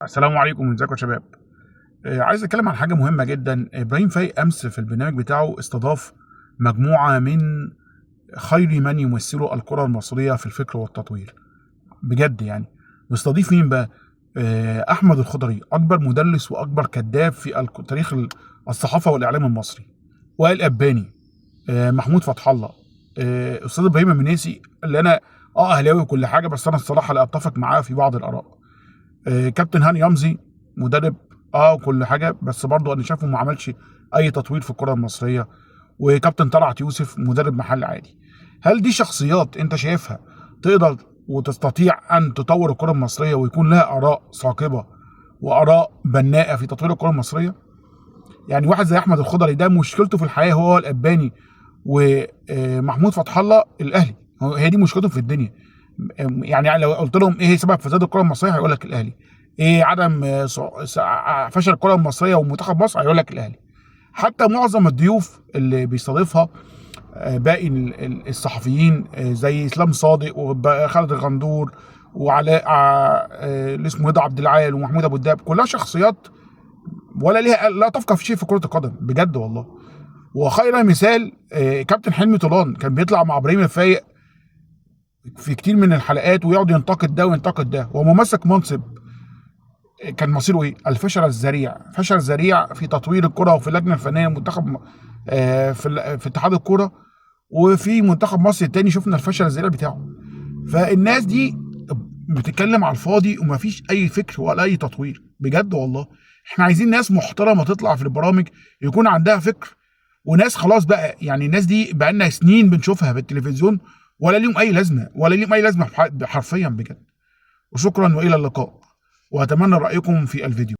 السلام عليكم، ازيكم يا شباب. عايز اتكلم عن حاجه مهمه جدا. ابراهيم فايق امس في البرنامج بتاعه استضاف مجموعه من خير من يمثلوا الكره المصريه في الفكر والتطوير، بجد يعني. مستضيف مين بقى؟ احمد الخضري، اكبر مدلس واكبر كذاب في تاريخ الصحافه والاعلام المصري. وائل اباني، محمود فتح الله، استاذ ابراهيم المنيسي اللي انا اهلاوي وكل حاجه، بس انا الصراحه لا اتفق معاه في بعض الاراء. كابتن هاني رمزي، مدرب وكل حاجه، بس برضه انا شايفه ما عملش اي تطوير في الكره المصريه. وكابتن طلعت يوسف، مدرب محل عادي. هل دي شخصيات انت شايفها تقدر وتستطيع ان تطور الكره المصريه ويكون لها اراء ثاقبه واراء بناءه في تطوير الكره المصريه؟ يعني واحد زي احمد الخضري ده مشكلته في الحياه هو الاباني ومحمود فتح الله الاهلي. هي دي مشكلتهم في الدنيا. يعني لو قلت لهم ايه سبب فساد الكره المصريه هيقول لك الاهلي. ايه عدم فشل الكره المصريه ومنتخب مصر هيقول لك الاهلي. حتى معظم الضيوف اللي بيستضيفها باقي الصحفيين، زي اسلام صادق وخالد الغندور وعلاء اللي اسمه رضا عبد العال ومحمود ابو الدهب، كلها شخصيات ولا ليها لا تفقه في شيء في كره القدم، بجد والله. وخير مثال كابتن حلمي طولان، كان بيطلع مع ابراهيم الفايق في كتير من الحلقات ويقعد ينتقد ده وينتقد ده، وهو ماسك منصب. كان مصيره ايه؟ الفشل الذريع، فشل ذريع في تطوير الكره وفي اللجنه الفنيه المنتخب، في اتحاد الكره. وفي منتخب مصر التاني شفنا الفشل الذريع بتاعه. فالناس دي بتتكلم على الفاضي ومفيش اي فكر ولا اي تطوير، بجد والله. احنا عايزين ناس محترمه تطلع في البرامج يكون عندها فكر، وناس خلاص بقى. يعني الناس دي بقى لنا سنين بنشوفها في التلفزيون ولا ليهم اي لازمه، ولا ليهم اي لازمه حرفيا بجد. وشكرا والى اللقاء، واتمنى رايكم في الفيديو.